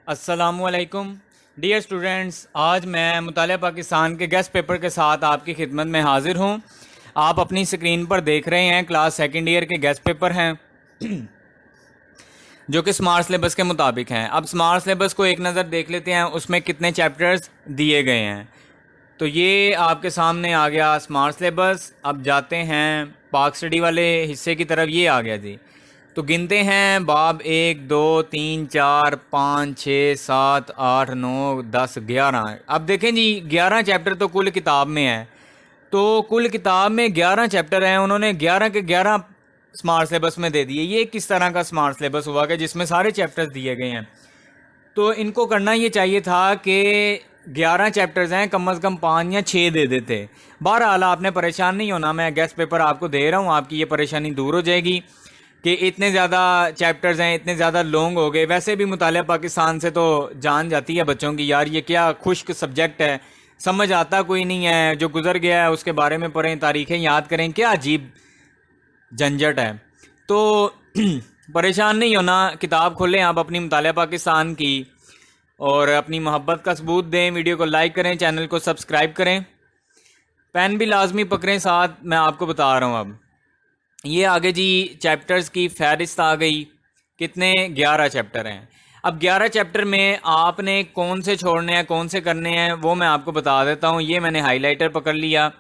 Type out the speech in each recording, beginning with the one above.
अस्सलामुअलैकुम dear students, आज मैं मुतालिया पाकिस्तान के गेस्ट पेपर के साथ आपकी खिदमत में हाजिर हूँ। आप अपनी स्क्रीन पर देख रहे हैं क्लास सेकेंड ईयर के गेस्ट पेपर हैं जो कि स्मार्ट सिलेबस के मुताबिक हैं। अब स्मार्ट सिलेबस को एक नज़र देख लेते हैं, उसमें कितने चैप्टर्स दिए गए हैं। तो ये आपके सामने आ गया स्मार्ट सिलेबस। अब जाते हैं पाक स्टडी वाले हिस्से की तरफ। ये आ गया जी। तो गिनते हैं बाब 1 2 3 4 5 6 7 8 9 10 11। अब देखें जी, 11 चैप्टर तो कुल किताब में है। तो कुल किताब में 11 चैप्टर हैं, उन्होंने 11 के 11 स्मार्ट सिलेबस में दे दिए। ये किस तरह का स्मार्ट सिलेबस हुआ कि जिसमें सारे चैप्टर्स दिए गए हैं। तो इनको करना ये चाहिए था कि 11 चैप्टर्स हैं, कम से कम 5 या 6 दे देते। बहरहाल आपने परेशान नहीं होना, मैं गेस्ट पेपर आपको दे रहा हूँ, आपकी ये परेशानी दूर हो जाएगी कि इतने ज़्यादा चैप्टर्स हैं, इतने ज़्यादा लॉन्ग हो गए। वैसे भी मुतालिया पाकिस्तान से तो जान जाती है बच्चों की, यार ये क्या खुश्क सब्जेक्ट है, समझ आता कोई नहीं है, जो गुजर गया है उसके बारे में पढ़ें, तारीखें याद करें, क्या अजीब झंझट है। तो परेशान नहीं होना, किताब खोलें आप अपनी मुतालिया पाकिस्तान की और अपनी मोहब्बत का सबूत दें। वीडियो को लाइक करें, चैनल को सब्सक्राइब करें, पेन भी लाजमी पकड़ें साथ। मैं आपको बता रहा हूँ, अब ये आगे जी चैप्टर्स की फहरिस्त आ गई। कितने? 11 चैप्टर हैं। अब 11 चैप्टर में आपने कौन से छोड़ने हैं, कौन से करने हैं, वो मैं आपको बता देता हूँ। ये मैंने हाईलाइटर पकड़ लिया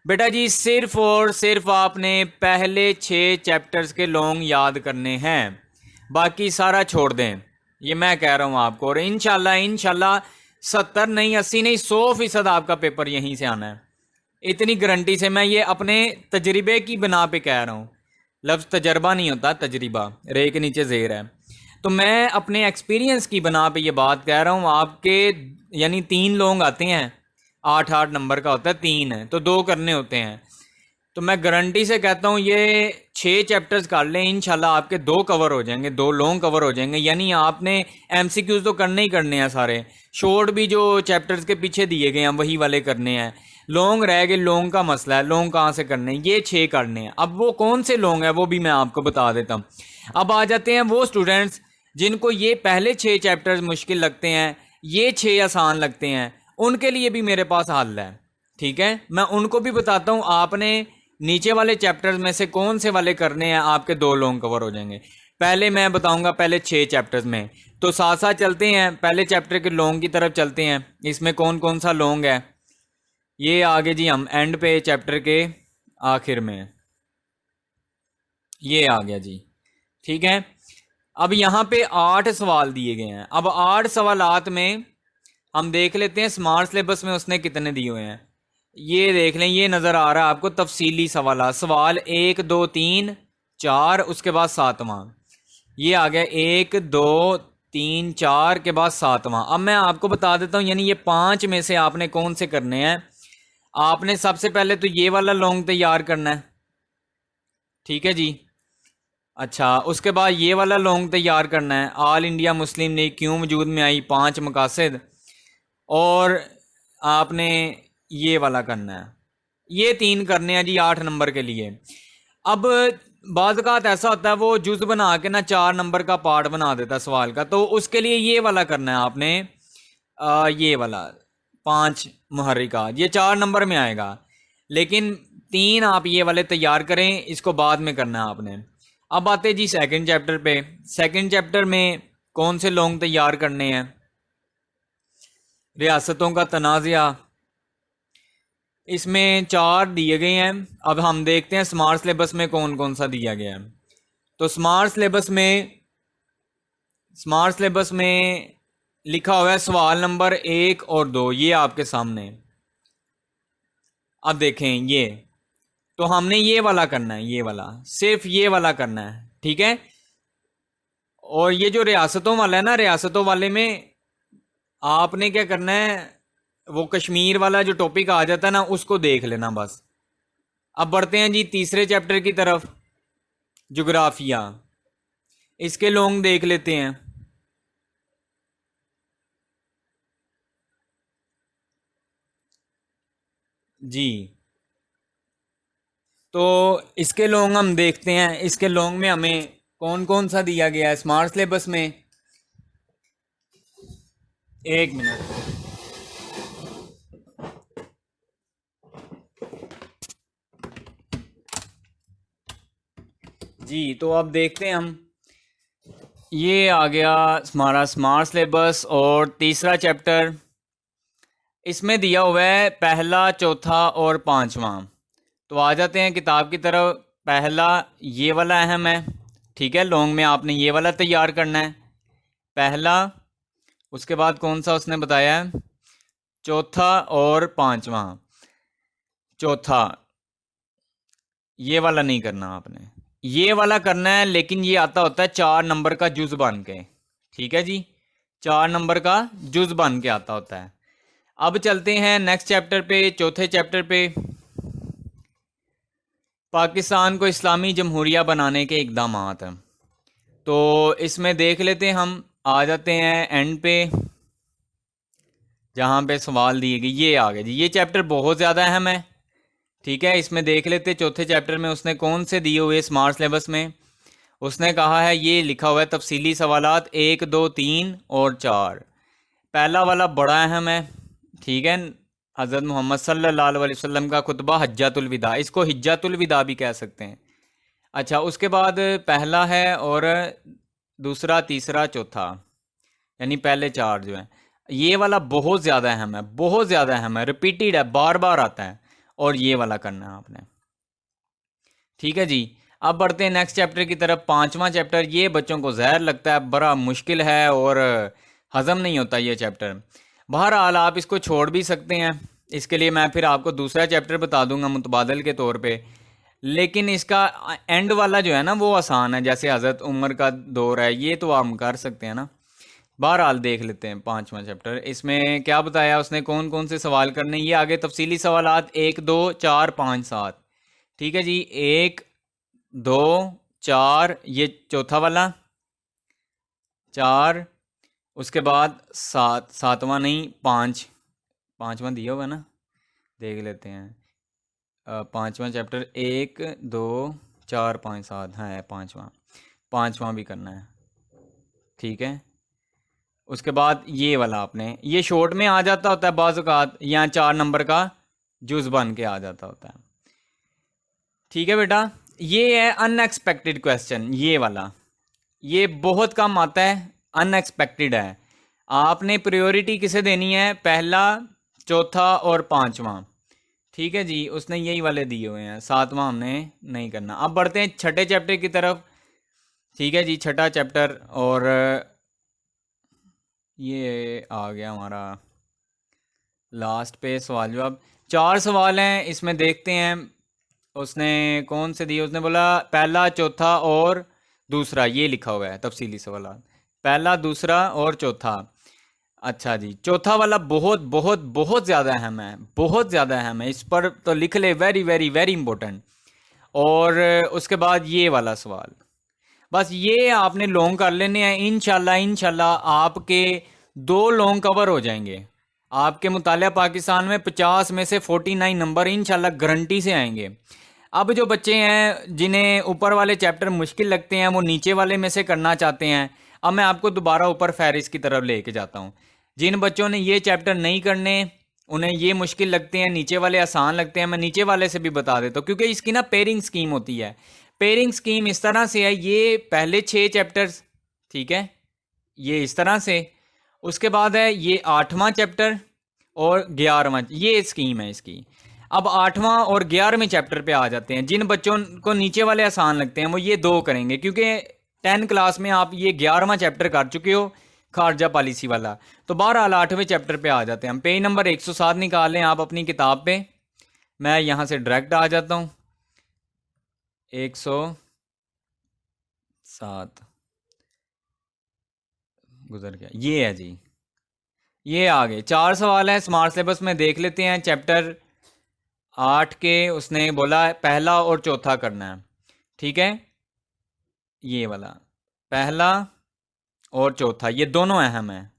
बेटा जी। सिर्फ और सिर्फ आपने पहले 6 चैप्टर्स के लॉन्ग याद करने हैं, बाकी सारा छोड़ दें। ये मैं कह रहा हूँ आपको, और इंशाल्लाह 70 नहीं, 80 नहीं, 100% आपका पेपर यहीं से आना है। इतनी गारंटी से मैं ये अपने तजर्बे की बिना पे कह रहा हूँ। लफ्ज़ तजर्बा नहीं होता, तजर्बा रे के नीचे ज़ेर है। तो मैं अपने एक्सपीरियंस की बिना पे ये बात कह रहा हूँ। आपके यानी 3 लोग आते हैं, 8-8 नंबर का होता है, 3 है तो 2 करने होते हैं। तो मैं गारंटी से कहता हूँ ये 6 चैप्टर्स कर लें, इंशाल्लाह आपके 2 कवर हो जाएंगे, 2 लॉन्ग कवर हो जाएंगे। यानी आपने एमसीक्यूज तो करने ही करने हैं सारे, शॉर्ट भी जो चैप्टर्स के पीछे दिए गए हैं वही वाले करने हैं। लॉन्ग रह गए, लॉन्ग का मसला है, लॉन्ग कहाँ से करने हैं, ये 6 करने हैं। अब वो कौन से लॉन्ग है वो भी मैं आपको बता देता हूँ। अब आ जाते हैं वो स्टूडेंट्स जिनको ये पहले 6 चैप्टर्स मुश्किल लगते हैं, ये 6 आसान लगते हैं, उनके लिए भी मेरे पास हल है। ठीक है, मैं उनको भी बताता हूँ। आपने नीचे वाले चैप्टर्स में से कौन से वाले करने हैं, आपके 2 लॉन्ग कवर हो जाएंगे। पहले मैं बताऊंगा पहले 6 चैप्टर्स में, तो साथ साथ चलते हैं, पहले चैप्टर के लॉन्ग की तरफ चलते हैं। इसमें कौन कौन सा लॉन्ग है ये आगे जी, हम एंड पे चैप्टर के आखिर में ये आ गया जी। ठीक है, अब यहाँ पे 8 सवाल दिए गए हैं। अब 8 सवालात में हम देख लेते हैं स्मार्ट सिलेबस में उसने कितने दिए हुए हैं। ये देख लें, ये नज़र आ रहा है आपको तफसीली सवाल। सवाल 1 2 3 4, उसके बाद 7वां ये आ गया, 1 2 3 4 के बाद 7वां। अब मैं आपको बता देता हूँ, यानी ये 5 में से आपने कौन से करने हैं। आपने सबसे पहले तो ये वाला लॉन्ग तैयार करना है, ठीक है जी। अच्छा, उसके बाद ये वाला लॉन्ग तैयार करना है, ऑल इंडिया मुस्लिम लीग क्यों वजूद में आई, 5 मकासद। और आपने ये वाला करना है, ये 3 करने हैं जी 8 नंबर के लिए। अब बाज़ औक़ात ऐसा होता है वो जुज़ बना के ना 4 नंबर का पार्ट बना देता है सवाल का, तो उसके लिए ये वाला करना है आपने। ये वाला 5 मुहर्रिका, ये 4 नंबर में आएगा, लेकिन 3 आप ये वाले तैयार करें, इसको बाद में करना है आपने। अब आते जी सेकंड चैप्टर पे। सेकंड चैप्टर में कौन से लॉन्ग तैयार करने हैं? रियासतों का तनाज़ा, इसमें 4 दिए गए हैं। अब हम देखते हैं स्मार्ट सिलेबस में कौन कौन सा दिया गया है। तो स्मार्ट सिलेबस में लिखा हुआ है सवाल नंबर 1 और 2, ये आपके सामने। अब देखें, ये तो हमने ये वाला करना है, ये वाला, सिर्फ ये वाला करना है, ठीक है। और ये जो रियासतों वाला है ना, रियासतों वाले में आपने क्या करना है, वो कश्मीर वाला जो टॉपिक आ जाता है ना, उसको देख लेना बस। अब बढ़ते हैं जी तीसरे चैप्टर की तरफ, जोग्राफिया। इसके लॉन्ग देख लेते हैं जी। तो इसके लॉन्ग हम देखते हैं, इसके लॉन्ग में हमें कौन कौन सा दिया गया है स्मार्ट सिलेबस में। एक मिनट जी। तो अब देखते हैं हम, ये आ गया हमारा स्मार्ट सिलेबस और तीसरा चैप्टर। इसमें दिया हुआ है पहला, चौथा और पांचवा। तो आ जाते हैं किताब की तरफ। पहला ये वाला अहम है, ठीक है, लॉन्ग में आपने ये वाला तैयार करना है, पहला। उसके बाद कौन सा उसने बताया है, चौथा और पांचवा। चौथा ये वाला नहीं करना आपने, ये वाला करना है, लेकिन ये आता होता है 4 नंबर का जुज बन के, ठीक है जी, 4 नंबर का जुज बन के आता होता है। अब चलते हैं नेक्स्ट चैप्टर पे, चौथे चैप्टर पे। पाकिस्तान को इस्लामी जमहूरिया बनाने के इकदामात। तो इसमें देख लेते हैं हम, आ जाते हैं एंड पे जहाँ पे सवाल दिए गए। ये आ गए जी, ये चैप्टर बहुत ज़्यादा अहम है, ठीक है। इसमें देख लेते हैं चौथे चैप्टर में उसने कौन से दिए हुए स्मार्ट सिलेबस में। उसने कहा है, ये लिखा हुआ है तफसीली सवालात 1, 2, 3 और 4। पहला वाला बड़ा अहम है, ठीक है, हज़रत मोहम्मद सल्लल्लाहु अलैहि वसल्लम का खुतबा हज्जातुल विदा, इसको हिज्जतुल विदा भी कह सकते हैं। अच्छा, उसके बाद पहला है और दूसरा, तीसरा, चौथा, यानी पहले 4 जो हैं। ये वाला बहुत ज़्यादा अहम है, बहुत ज़्यादा अहम है, रिपीटेड है, बार बार आता है, और ये वाला करना है आपने, ठीक है जी। अब बढ़ते हैं नेक्स्ट चैप्टर की तरफ, पांचवा चैप्टर। ये बच्चों को जहर लगता है, बड़ा मुश्किल है और हजम नहीं होता ये चैप्टर। बहरहाल आप इसको छोड़ भी सकते हैं, इसके लिए मैं फिर आपको दूसरा चैप्टर बता दूंगा मुतबादल के तौर पे। लेकिन इसका एंड वाला जो है ना वो आसान है, जैसे हज़रत उमर का दौर है, ये तो आप कर सकते हैं ना। बहरहाल देख लेते हैं पांचवा चैप्टर, इसमें क्या बताया उसने, कौन कौन से सवाल करने। ये आगे तफसीली सवालात 1, 2, 4, 5, 7, ठीक है जी। 1, 2, 4, ये चौथा वाला, 4, उसके बाद 7, सातवां नहीं, 5, पांचवा दिया हुआ है ना, देख लेते हैं। पांचवा चैप्टर 1, 2, 4, 5, 7 है, पांचवा, पांचवा भी करना है, ठीक है। उसके बाद ये वाला आपने, ये शॉर्ट में आ जाता होता है बाज़ औक़ात, यहाँ 4 नंबर का जुज बन के आ जाता होता है, ठीक है बेटा। ये है अनएक्सपेक्टेड क्वेश्चन, ये वाला, ये बहुत कम आता है, अनएक्सपेक्टेड है। आपने प्रायोरिटी किसे देनी है, पहला, चौथा और पांचवा, ठीक है जी। उसने यही वाले दिए हुए हैं, सातवां हमने नहीं करना। अब बढ़ते हैं छठे चैप्टर की तरफ, ठीक है जी, छठा चैप्टर। और ये आ गया हमारा लास्ट पे सवाल जवाब। 4 सवाल हैं इसमें, देखते हैं उसने कौन से दिए। उसने बोला पहला, चौथा और दूसरा, ये लिखा हुआ है तफसीली सवाल, पहला, दूसरा और चौथा। अच्छा जी, चौथा वाला बहुत बहुत बहुत ज़्यादा अहम है, बहुत ज़्यादा अहम है, इस पर तो लिख ले, वेरी वेरी वेरी इंपॉर्टेंट। और उसके बाद ये वाला सवाल, बस ये आपने लॉन्ग कर लेने हैं। इंशाल्लाह इंशाल्लाह आपके 2 लॉन्ग कवर हो जाएंगे। आपके मुतालिया पाकिस्तान में 50 में से 49 नंबर इंशाल्लाह गारंटी से आएंगे। अब जो बच्चे हैं जिन्हें ऊपर वाले चैप्टर मुश्किल लगते हैं, वो नीचे वाले में से करना चाहते हैं, अब मैं आपको दोबारा ऊपर फहरिस्त की तरफ लेके जाता हूँ। जिन बच्चों ने ये चैप्टर नहीं करने, उन्हें ये मुश्किल लगते हैं, नीचे वाले आसान लगते हैं, मैं नीचे वाले से भी बता देता हूँ, क्योंकि इसकी ना पेयरिंग स्कीम होती है। पेयरिंग स्कीम इस तरह से है, ये पहले 6 चैप्टर्स, ठीक है, ये इस तरह से। उसके बाद है ये 8वां चैप्टर और 11वां, ये स्कीम है इसकी। अब 8वां और 11वें चैप्टर पे आ जाते हैं। जिन बच्चों को नीचे वाले आसान लगते हैं वो ये 2 करेंगे, क्योंकि 10 क्लास में आप ये 11वां चैप्टर कर चुके हो, खारजा पॉलिसी वाला। तो बहरहाल 8वें चैप्टर पे आ जाते हैं हम। पेज नंबर 107 निकाल लें आप अपनी किताब पे, मैं यहाँ से डायरेक्ट आ जाता हूँ। 107 गुजर गया, ये है जी, ये आ गए। 4 सवाल है स्मार्ट सिलेबस में, देख लेते हैं। चैप्टर 8 के उसने बोला पहला और चौथा करना है, ठीक है, ये वाला पहला और चौथा, ये दोनों अहम है।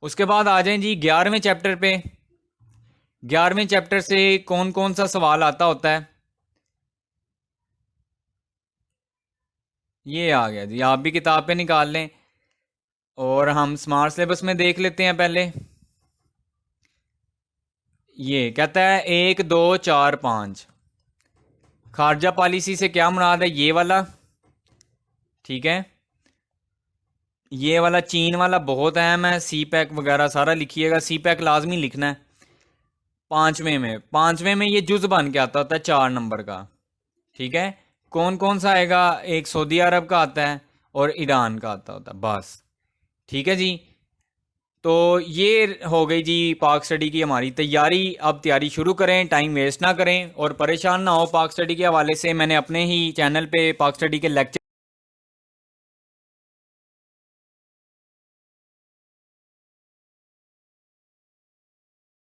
उसके बाद आ जाएं जी 11वें चैप्टर पे। 11वें चैप्टर से कौन कौन सा सवाल आता होता है, ये आ गया जी, आप भी किताब पे निकाल लें। और हम स्मार्ट सिलेबस में देख लेते हैं पहले। ये कहता है 1 2 4 5। खारजा पॉलिसी से क्या मुराद है? ये वाला, ठीक है। ये वाला चीन वाला बहुत अहम है, सी पैक वगैरह सारा लिखिएगा, सी पैक लाजमी लिखना है। पांचवें में ये जुज बन के आता होता है 4 नंबर का, ठीक है। कौन कौन सा आएगा? एक सऊदी अरब का आता है और ईरान का आता होता है, बस। ठीक है जी। तो ये हो गई जी पाक स्टडी की हमारी तैयारी। अब तैयारी शुरू करें, टाइम वेस्ट ना करें और परेशान ना हो पाक स्टडी के हवाले से। मैंने अपने ही चैनल पे पाक स्टडी के लेक्चर